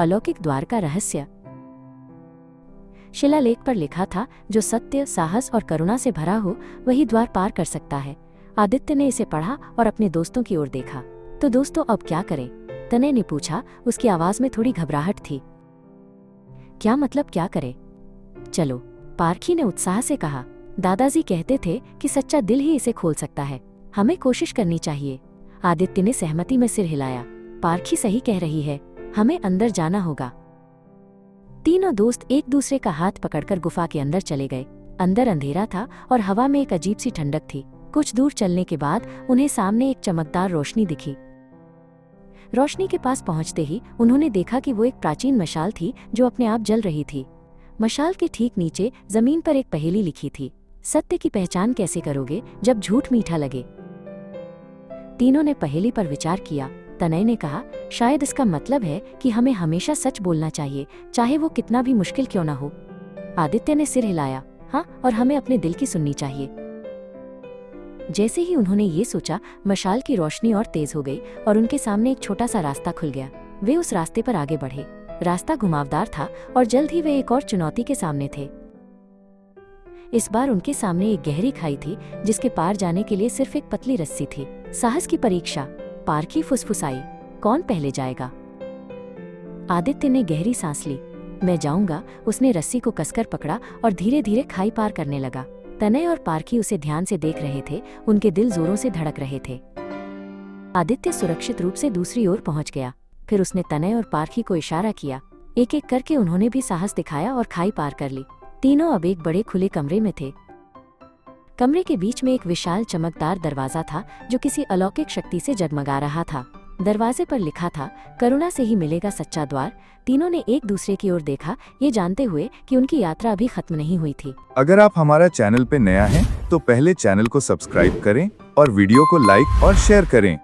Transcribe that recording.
अलौकिक द्वार का रहस्य। शिलालेख पर लिखा था, जो सत्य, साहस और करुणा से भरा हो वही द्वार पार कर सकता है। आदित्य ने इसे पढ़ा और अपने दोस्तों की ओर देखा। तो दोस्तों, अब क्या करें? तनय ने पूछा। उसकी आवाज में थोड़ी घबराहट थी। क्या मतलब, क्या करें? चलो, पारखी ने उत्साह से कहा। दादाजी कहते थे कि सच्चा दिल ही इसे खोल सकता है। हमें कोशिश करनी चाहिए। आदित्य ने सहमति में सिर हिलाया। पारखी सही कह रही है, हमें अंदर जाना होगा। तीनों दोस्त एक दूसरे का हाथ पकड़कर गुफा के अंदर चले गए। अंदर अंधेरा था और हवा में एक अजीब सी ठंडक थी। कुछ दूर चलने के बाद उन्हें सामने एक चमकदार रोशनी दिखी। रोशनी के पास पहुंचते ही उन्होंने देखा कि वो एक प्राचीन मशाल थी जो अपने आप जल रही थी। मशाल के ठीक नीचे जमीन पर एक पहेली लिखी थी, सत्य की पहचान कैसे करोगे जब झूठ मीठा लगे। तीनों ने पहेली पर विचार किया। तनय ने कहा, शायद इसका मतलब है कि हमें हमेशा सच बोलना चाहिए, चाहे वो कितना भी मुश्किल क्यों ना हो। आदित्य ने सिर हिलाया। हाँ, और हमें अपने दिल की सुननी चाहिए। जैसे ही उन्होंने ये सोचा, मशाल की रोशनी और तेज हो गई और उनके सामने एक छोटा सा रास्ता खुल गया। वे उस रास्ते पर आगे बढ़े। रास्ता घुमावदार था और जल्द ही वे एक और चुनौती के सामने थे। इस बार उनके सामने एक गहरी खाई थी जिसके पार जाने के लिए सिर्फ एक पतली रस्सी थी। साहस की परीक्षा। पारखी फुसफुसाई, कौन पहले जाएगा? आदित्य ने गहरी सांस ली। मैं जाऊंगा। उसने रस्सी को कसकर पकड़ा और धीरे धीरे खाई पार करने लगा। तनय और पारखी उसे ध्यान से देख रहे थे। उनके दिल जोरों से धड़क रहे थे। आदित्य सुरक्षित रूप से दूसरी ओर पहुंच गया। फिर उसने तनय और पारखी को इशारा किया। एक एक करके उन्होंने भी साहस दिखाया और खाई पार कर ली। तीनों अब एक बड़े खुले कमरे में थे। कमरे के बीच में एक विशाल चमकदार दरवाजा था जो किसी अलौकिक शक्ति से जगमगा रहा था। दरवाजे पर लिखा था, करुणा से ही मिलेगा सच्चा द्वार। तीनों ने एक दूसरे की ओर देखा, ये जानते हुए कि उनकी यात्रा अभी खत्म नहीं हुई थी। अगर आप हमारा चैनल पे नया हैं, तो पहले चैनल को सब्सक्राइब करें और वीडियो को लाइक और शेयर करें।